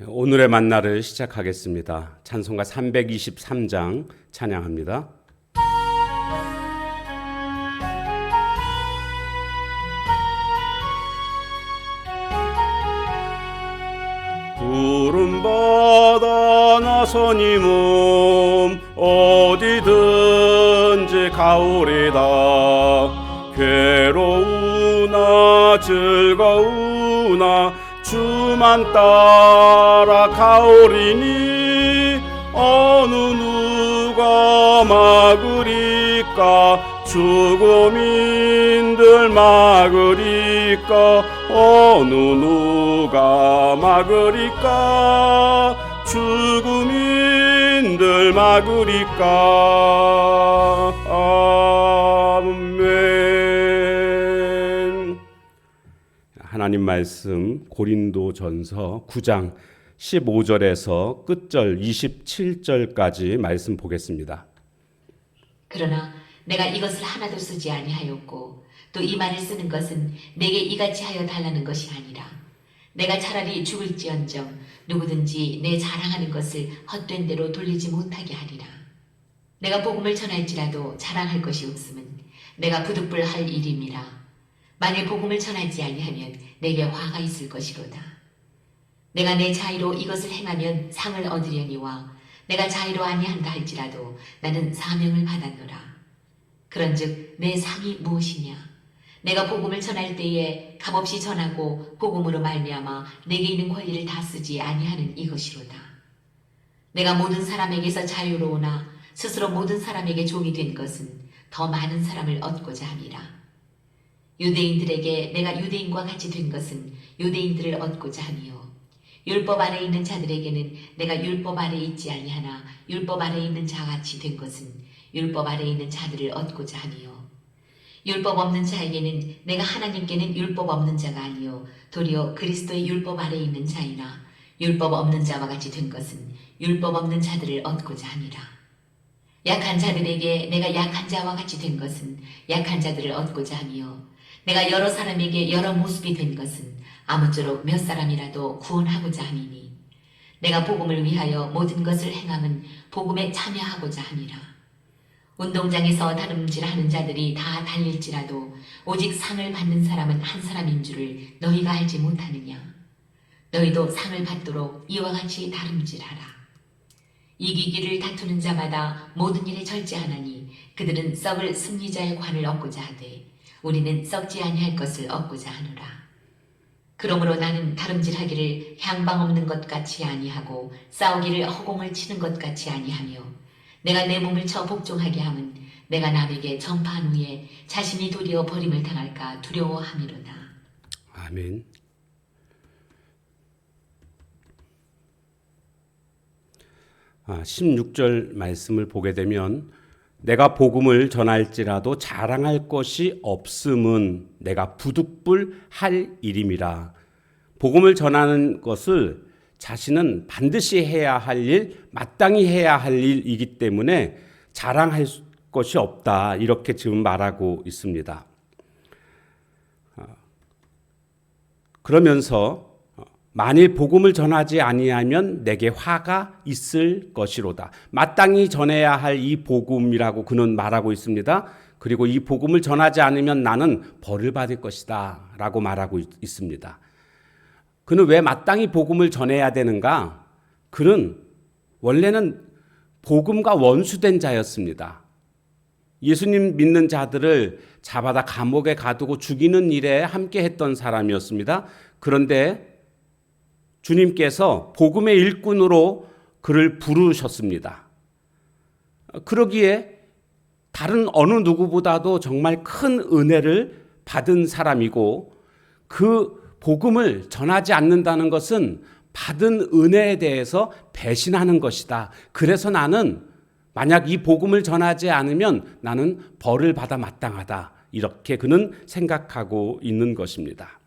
오늘의 만나를 시작하겠습니다. 찬송가 323장 찬양합니다. 푸른 바다 나서니 몸 어디든지 가오리다. 괴로우나 즐거우나 주만 따라 가오리니 어느 누가 막으리까. 죽음인들 막으리까. 어느 누가 막으리까. 죽음인들 막으리까. 아멘. 하나님 말씀 고린도전서 9장 15절에서 끝절 27절까지 말씀 보겠습니다. 그러나 내가 이것을 하나도 쓰지 아니하였고 또 이 말을 쓰는 것은 내게 이같이 하여 달라는 것이 아니라 내가 차라리 죽을지언정 누구든지 내 자랑하는 것을 헛된 대로 돌리지 못하게 하리라. 내가 복음을 전할지라도 자랑할 것이 없음은 내가 부득불할 일임이라. 만일 복음을 전하지 아니하면 내게 화가 있을 것이로다. 내가 내 자의로 이것을 행하면 상을 얻으려니와 내가 자의로 아니한다 할지라도 나는 사명을 받았노라. 그런즉 내 상이 무엇이냐? 내가 복음을 전할 때에 값없이 전하고 복음으로 말미암아 내게 있는 권리를 다 쓰지 아니하는 이것이로다. 내가 모든 사람에게서 자유로우나 스스로 모든 사람에게 종이 된 것은 더 많은 사람을 얻고자 함이라. 유대인들에게 내가 유대인과 같이 된 것은 유대인들을 얻고자 함이요 율법 아래 있는 자들에게는 내가 율법 아래 있지 아니하나 율법 아래 있는 자같이 된 것은 율법 아래 있는 자들을 얻고자 함이요 율법 없는 자에게는 내가 하나님께는 율법 없는 자가 아니요 도리어 그리스도의 율법 아래 있는 자이나 율법 없는 자와 같이 된 것은 율법 없는 자들을 얻고자 함이라. 약한 자들에게 내가 약한 자와 같이 된 것은 약한 자들을 얻고자 함이요 내가 여러 사람에게 여러 모습이 된 것은 아무쪼록 몇 사람이라도 구원하고자 함이니 내가 복음을 위하여 모든 것을 행함은 복음에 참여하고자 함이라. 운동장에서 다름질하는 자들이 다 달릴지라도 오직 상을 받는 사람은 한 사람인 줄을 너희가 알지 못하느냐. 너희도 상을 받도록 이와 같이 다름질하라. 이기기를 다투는 자마다 모든 일에 절제하나니 그들은 썩을 승리자의 관을 얻고자 하되 우리는 썩지 아니할 것을 얻고자 하노라. 그러므로 나는 다름질하기를 향방 없는 것 같이 아니하고 싸우기를 허공을 치는 것 같이 아니하며 내가 내 몸을 쳐 복종하게 함은 내가 남에게 전파한 후에 자신이 도리어 버림을 당할까 두려워함이로다. 아멘. 아, 16절 말씀을 보게 되면 내가 복음을 전할지라도 자랑할 것이 없음은 내가 부득불할 일임이라. 복음을 전하는 것을 자신은 반드시 해야 할 일, 마땅히 해야 할 일이기 때문에 자랑할 것이 없다. 이렇게 지금 말하고 있습니다. 그러면서 만일 복음을 전하지 아니하면 내게 화가 있을 것이로다. 마땅히 전해야 할 이 복음이라고 그는 말하고 있습니다. 그리고 이 복음을 전하지 않으면 나는 벌을 받을 것이다 라고 말하고 있습니다. 그는 왜 마땅히 복음을 전해야 되는가? 그는 원래는 복음과 원수된 자였습니다. 예수님 믿는 자들을 잡아다 감옥에 가두고 죽이는 일에 함께 했던 사람이었습니다. 그런데 주님께서 복음의 일꾼으로 그를 부르셨습니다. 그러기에 다른 어느 누구보다도 정말 큰 은혜를 받은 사람이고 그 복음을 전하지 않는다는 것은 받은 은혜에 대해서 배신하는 것이다. 그래서 나는 만약 이 복음을 전하지 않으면 나는 벌을 받아 마땅하다. 이렇게 그는 생각하고 있는 것입니다.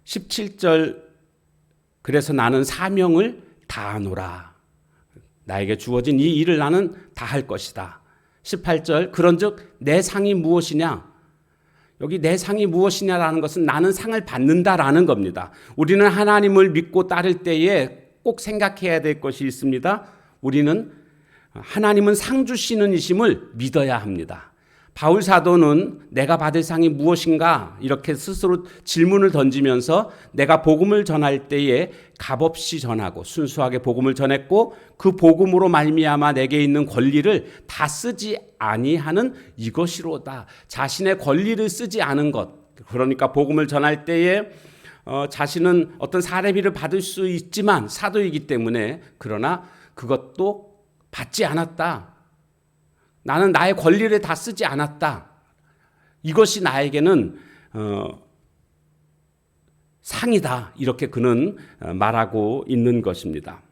17절 그래서 나는 사명을 다하노라. 나에게 주어진 이 일을 나는 다 할 것이다. 18절 그런즉 내 상이 무엇이냐? 여기 내 상이 무엇이냐라는 것은 나는 상을 받는다라는 겁니다. 우리는 하나님을 믿고 따를 때에 꼭 생각해야 될 것이 있습니다. 우리는 하나님은 상 주시는 이심을 믿어야 합니다. 바울 사도는 내가 받을 상이 무엇인가 이렇게 스스로 질문을 던지면서 내가 복음을 전할 때에 값없이 전하고 순수하게 복음을 전했고 그 복음으로 말미암아 내게 있는 권리를 다 쓰지 아니하는 이것이로다. 자신의 권리를 쓰지 않은 것. 그러니까 복음을 전할 때에 자신은 어떤 사례비를 받을 수 있지만 사도이기 때문에 그러나 그것도 받지 않았다. 나는 나의 권리를 다 쓰지 않았다. 이것이 나에게는 상이다. 이렇게 그는 말하고 있는 것입니다.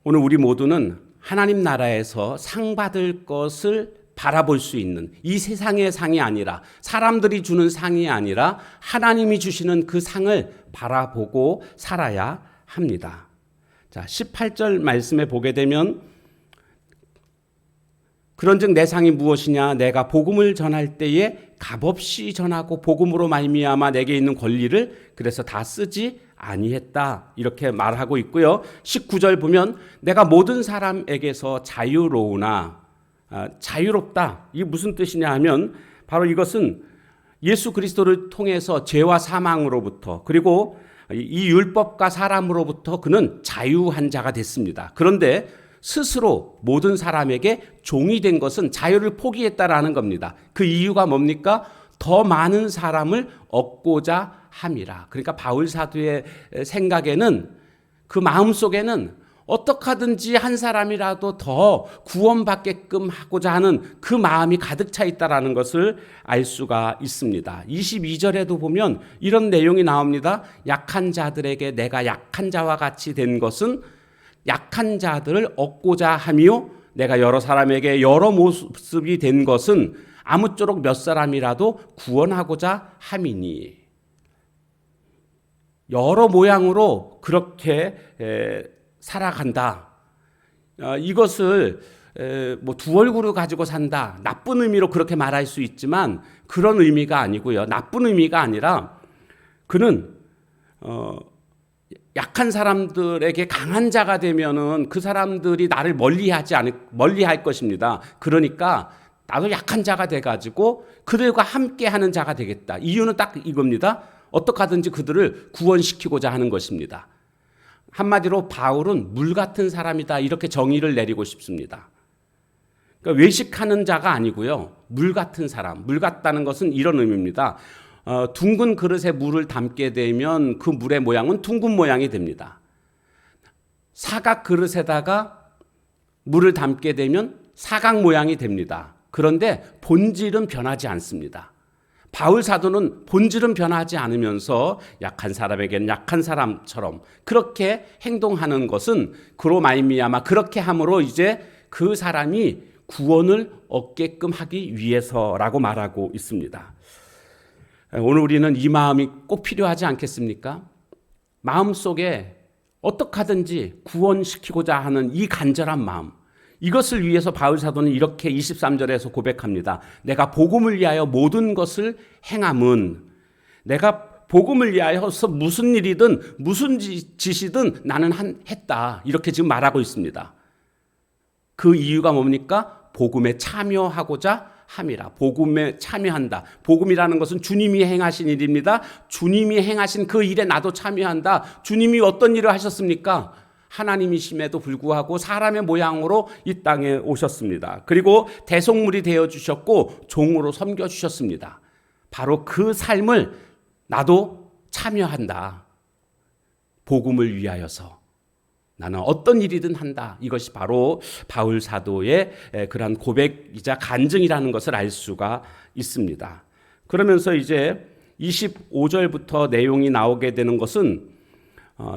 오늘 우리 모두는 하나님 나라에서 상 받을 것을 바라볼 수 있는 이 세상의 상이 아니라 사람들이 주는 상이 아니라 하나님이 주시는 그 상을 바라보고 살아야 합니다. 자, 18절 말씀에 보게 되면 그런즉 내 상이 무엇이냐 내가 복음을 전할 때에 값없이 전하고 복음으로 말미암아 내게 있는 권리를 그래서 다 쓰지 아니했다 이렇게 말하고 있고요. 19절 보면 내가 모든 사람에게서 자유로우나 자유롭다. 이게 무슨 뜻이냐 하면 바로 이것은 예수 그리스도를 통해서 죄와 사망으로부터 그리고 이 율법과 사람으로부터 그는 자유한 자가 됐습니다. 그런데 스스로 모든 사람에게 종이 된 것은 자유를 포기했다라는 겁니다. 그 이유가 뭡니까? 더 많은 사람을 얻고자 함이라. 그러니까 바울 사도의 생각에는 그 마음속에는 어떻게 하든지 한 사람이라도 더 구원받게끔 하고자 하는 그 마음이 가득 차 있다라는 것을 알 수가 있습니다. 22절에도 보면 이런 내용이 나옵니다. 약한 자들에게 내가 약한 자와 같이 된 것은 약한 자들을 얻고자 하며 내가 여러 사람에게 여러 모습이 된 것은 아무쪼록 몇 사람이라도 구원하고자 함이니 여러 모양으로 그렇게 살아간다. 이것을 뭐 두 얼굴을 가지고 산다. 나쁜 의미로 그렇게 말할 수 있지만 그런 의미가 아니고요. 나쁜 의미가 아니라 그는 약한 사람들에게 강한 자가 되면은 그 사람들이 나를 멀리할 것입니다. 그러니까 나도 약한 자가 돼가지고 그들과 함께하는 자가 되겠다. 이유는 딱 이겁니다. 어떻게 하든지 그들을 구원시키고자 하는 것입니다. 한마디로 바울은 물 같은 사람이다 이렇게 정의를 내리고 싶습니다. 그러니까 외식하는 자가 아니고요. 물 같은 사람. 물 같다는 것은 이런 의미입니다. 둥근 그릇에 물을 담게 되면 그 물의 모양은 둥근 모양이 됩니다. 사각 그릇에다가 물을 담게 되면 사각 모양이 됩니다. 그런데 본질은 변하지 않습니다. 바울 사도는 본질은 변하지 않으면서 약한 사람에게는 약한 사람처럼 그렇게 행동하는 것은 그로 말미암아 그렇게 함으로 이제 그 사람이 구원을 얻게끔 하기 위해서라고 말하고 있습니다. 오늘 우리는 이 마음이 꼭 필요하지 않겠습니까? 마음속에 어떻게 하든지 구원시키고자 하는 이 간절한 마음, 이것을 위해서 바울 사도는 이렇게 23절에서 고백합니다. 내가 복음을 위하여 모든 것을 행함은 내가 복음을 위하여서 무슨 일이든 무슨 짓이든 나는 했다. 이렇게 지금 말하고 있습니다. 그 이유가 뭡니까? 복음에 참여하고자 함이라. 복음에 참여한다. 복음이라는 것은 주님이 행하신 일입니다. 주님이 행하신 그 일에 나도 참여한다. 주님이 어떤 일을 하셨습니까? 하나님이심에도 불구하고 사람의 모양으로 이 땅에 오셨습니다. 그리고 대속물이 되어주셨고 종으로 섬겨주셨습니다. 바로 그 삶을 나도 참여한다. 복음을 위하여서 나는 어떤 일이든 한다. 이것이 바로 바울 사도의 그러한 고백이자 간증이라는 것을 알 수가 있습니다. 그러면서 이제 25절부터 내용이 나오게 되는 것은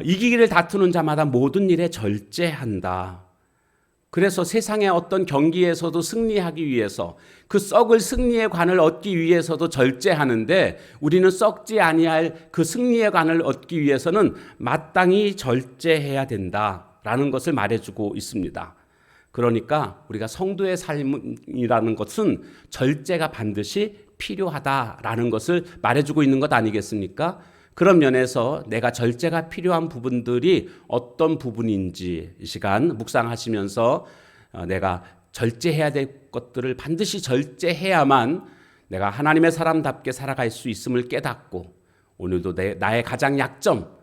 이기기를 다투는 자마다 모든 일에 절제한다. 그래서 세상의 어떤 경기에서도 승리하기 위해서 그 썩을 승리의 관을 얻기 위해서도 절제하는데 우리는 썩지 아니할 그 승리의 관을 얻기 위해서는 마땅히 절제해야 된다라는 것을 말해주고 있습니다. 그러니까 우리가 성도의 삶이라는 것은 절제가 반드시 필요하다라는 것을 말해주고 있는 것 아니겠습니까? 그런 면에서 내가 절제가 필요한 부분들이 어떤 부분인지 이 시간 묵상하시면서 내가 절제해야 될 것들을 반드시 절제해야만 내가 하나님의 사람답게 살아갈 수 있음을 깨닫고 오늘도 나의 가장 약점,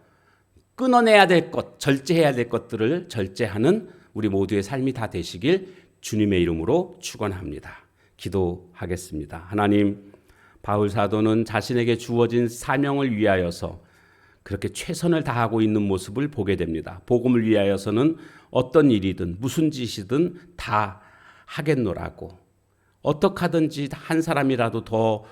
끊어내야 될 것, 절제해야 될 것들을 절제하는 우리 모두의 삶이 다 되시길 주님의 이름으로 축원합니다. 기도하겠습니다. 하나님, 바울 사도는 자신에게 주어진 사명을 위하여서 그렇게 최선을 다하고 있는 모습을 보게 됩니다. 복음을 위하여서는 어떤 일이든 무슨 짓이든 다 하겠노라고, 어떻게 하든지 한 사람이라도 더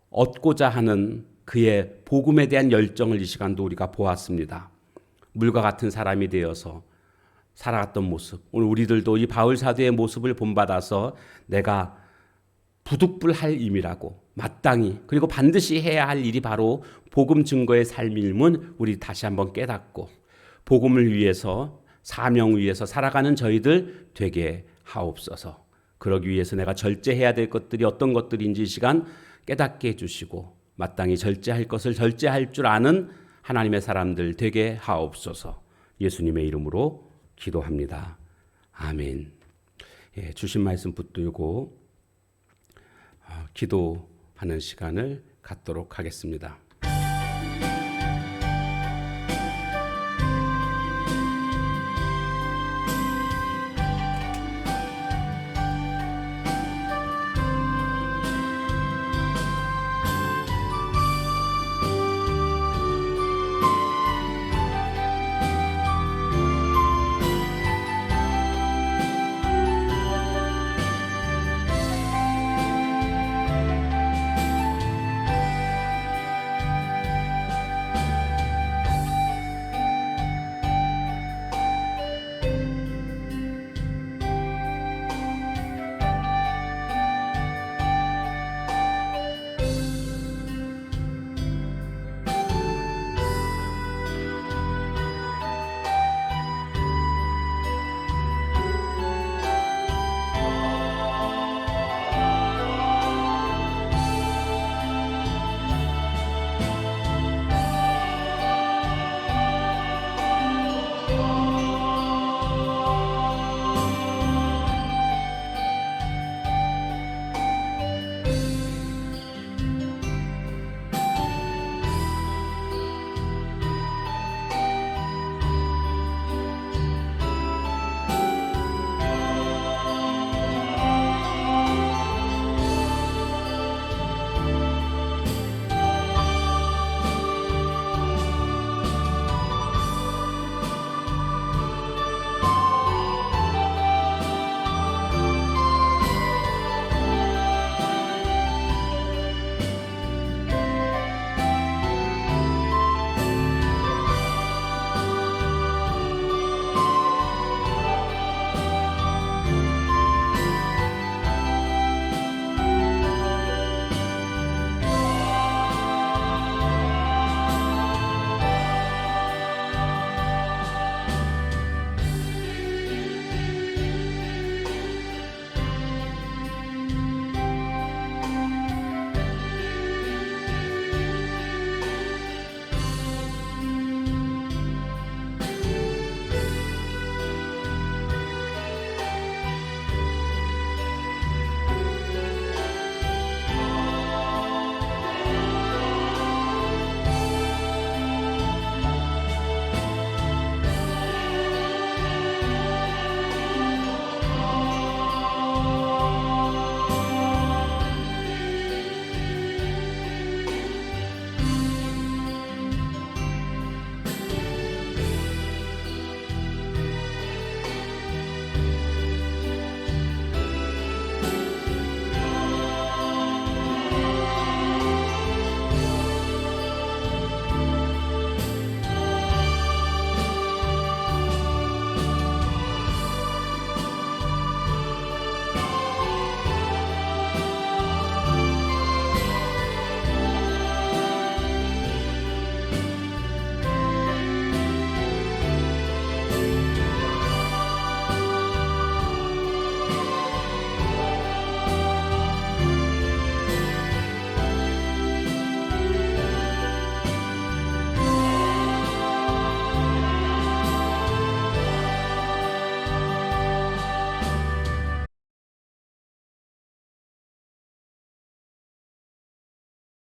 얻고자 하는 그의 복음에 대한 열정을 이 시간도 우리가 보았습니다. 물과 같은 사람이 되어서 살아갔던 모습, 오늘 우리들도 이 바울 사도의 모습을 본받아서 내가 부득불할 임이라고 마땅히 그리고 반드시 해야 할 일이 바로 복음 증거의 삶임은 우리 다시 한번 깨닫고 복음을 위해서 사명 위해서 살아가는 저희들 되게 하옵소서. 그러기 위해서 내가 절제해야 될 것들이 어떤 것들인지 이 시간 깨닫게 해주시고 마땅히 절제할 것을 절제할 줄 아는 하나님의 사람들 되게 하옵소서. 예수님의 이름으로 기도합니다. 아멘. 주신 말씀 붙들고 기도하는 시간을 갖도록 하겠습니다.